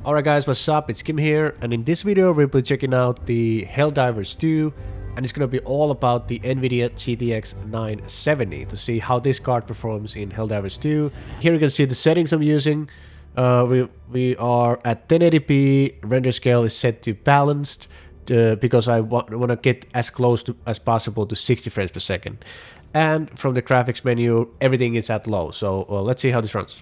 Alright guys, what's up? It's Kim here, and in this video we'll be checking out the Helldivers 2, and it's gonna be all about the NVIDIA GTX 970 to see how this card performs in Helldivers 2. Here you can see the settings I'm using. We are at 1080p, render scale is set to balanced because I want to get as close as possible to 60 frames per second. And from the graphics menu, everything is at low, so let's see how this runs.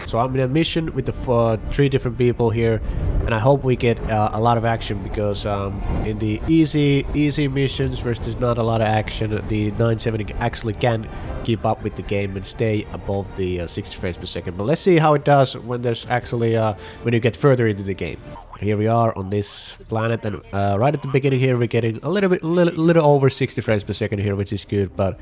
So I'm in a mission with the 3 different people here, and I hope we get a lot of action because in the easy missions where there's not a lot of action, the 970 actually can keep up with the game and stay above the 60 frames per second. But let's see how it does when there's actually when you get further into the game. Here we are on this planet, and right at the beginning here we're getting a little over 60 frames per second here, which is good, but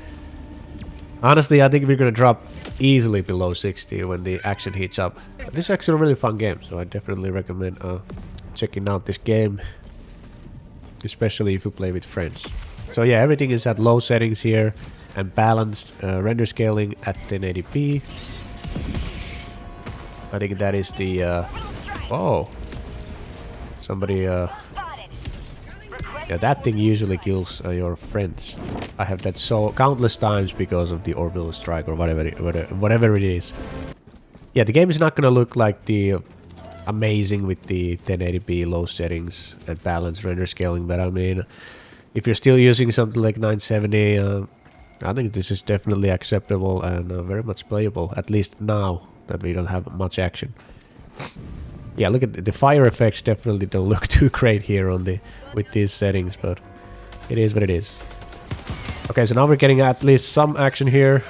honestly, I think we're gonna drop easily below 60 when the action heats up. This is actually a really fun game, so I definitely recommend checking out this game, especially if you play with friends. So yeah, everything is at low settings here and balanced, render scaling at 1080p. I think that is the oh, somebody yeah, that thing usually kills your friends. I have that so countless times because of the orbital strike or whatever it is. Yeah, the game is not gonna look like the amazing with the 1080p low settings and balanced render scaling, but I mean, if you're still using something like 970, I think this is definitely acceptable and very much playable, at least now that we don't have much action. Yeah, look at the fire effects. Definitely don't look too great here on with these settings, but it is what it is. Okay, so now we're getting at least some action here.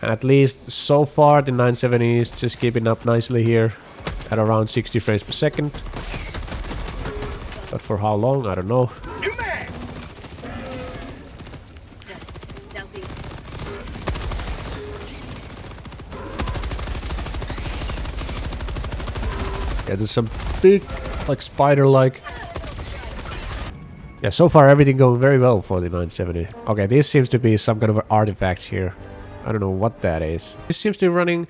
At least so far, the 970 is just keeping up nicely here at around 60 frames per second. But for how long, I don't know. Yeah, there's some big, like, spider-like. Yeah, so far everything going very well for the 970. Okay, this seems to be some kind of an artifact here. I don't know what that is. This seems to be running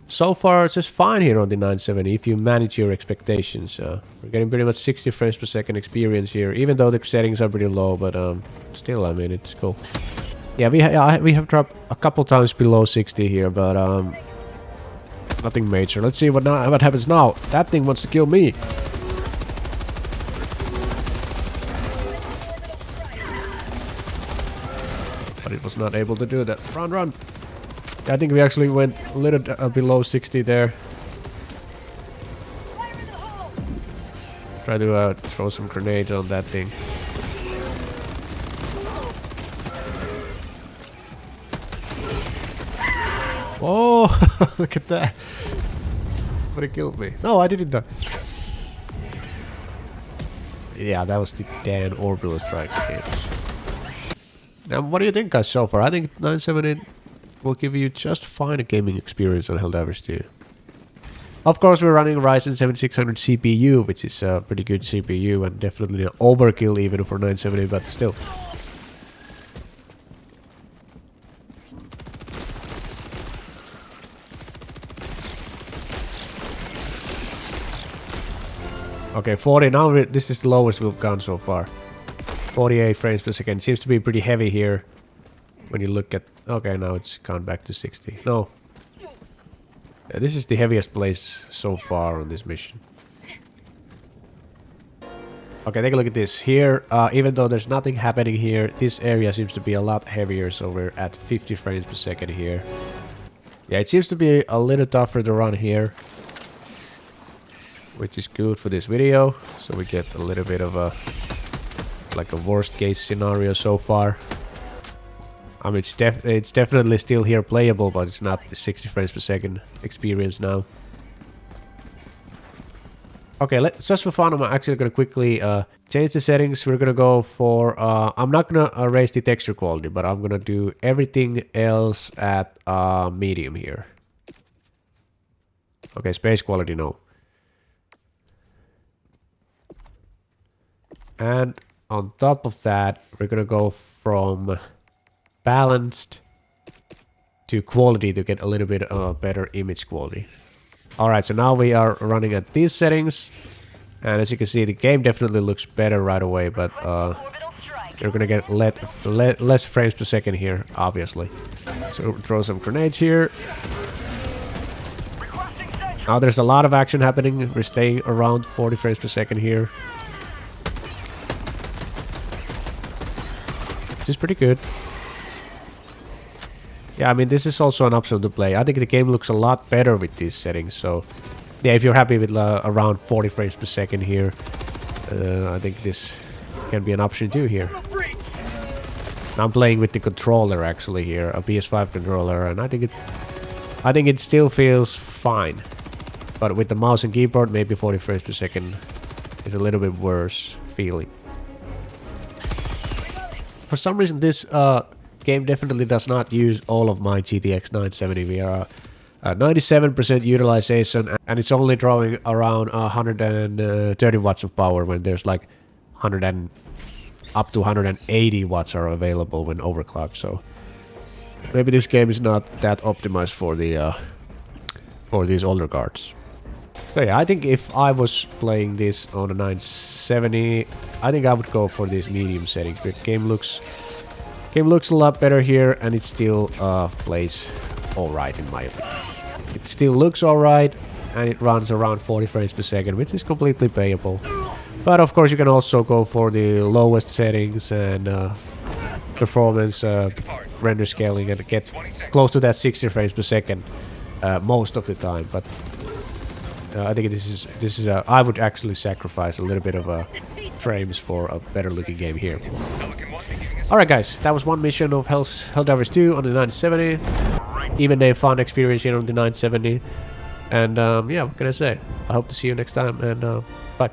so far just fine here on the 970 if you manage your expectations. We're getting pretty much 60 frames per second experience here, even though the settings are pretty low, but still, I mean, it's cool. Yeah, we have dropped a couple times below 60 here, but nothing major. Let's see what happens now. That thing wants to kill me. But it was not able to do that. Run, run. I think we actually went a little below 60 there. Try to throw some grenades on that thing. Oh, look at that. But it killed me. No, I didn't die. Yeah, that was the damn orbital strike. Now, what do you think, guys, so far? I think 970 will give you just fine a gaming experience on Helldivers 2. Of course, we're running Ryzen 7600 CPU, which is a pretty good CPU and definitely an overkill even for 970, but still. Okay, 40. Now this is the lowest we've gone so far. 48 frames per second. Seems to be pretty heavy here. When you look at... Okay, now it's gone back to 60. No. Yeah, this is the heaviest place so far on this mission. Okay, take a look at this. Here, even though there's nothing happening here, this area seems to be a lot heavier, so we're at 50 frames per second here. Yeah, it seems to be a little tougher to run here, which is good for this video, so we get a little bit of a like a worst case scenario so far. I mean, it's definitely still here playable, but it's not the 60 frames per second experience now. Okay, just for fun, I'm actually gonna quickly change the settings. We're gonna go for I'm not gonna raise the texture quality, but I'm gonna do everything else at medium here. Okay, space quality, no. And on top of that, we're gonna go from balanced to quality to get a little bit better image quality. Alright, so now we are running at these settings. And as you can see, the game definitely looks better right away, but you're gonna get less frames per second here, obviously. So throw some grenades here. Now there's a lot of action happening. We're staying around 40 frames per second here. Which is pretty good. Yeah, I mean, this is also an option to play. I think the game looks a lot better with these settings, so... Yeah, if you're happy with around 40 frames per second here, I think this can be an option too here. I'm playing with the controller actually here, a PS5 controller, and I think it still feels fine. But with the mouse and keyboard, maybe 40 frames per second is a little bit worse feeling. For some reason, this game definitely does not use all of my GTX 970. We are 97% utilization, and it's only drawing around 130 watts of power when there's like up to 180 watts are available when overclocked. So maybe this game is not that optimized for the for these older cards. So yeah, I think if I was playing this on a 970, I think I would go for these medium settings. But game looks a lot better here, and it still plays alright in my opinion. It still looks alright, and it runs around 40 frames per second, which is completely payable. But of course you can also go for the lowest settings and performance, render scaling, and get close to that 60 frames per second most of the time. But I think this is I would actually sacrifice a little bit of frames for a better looking game here. Alright guys, that was one mission of Helldivers 2 on the 970. Even a fun experience here on the 970. And yeah, what can I say? I hope to see you next time, and bye.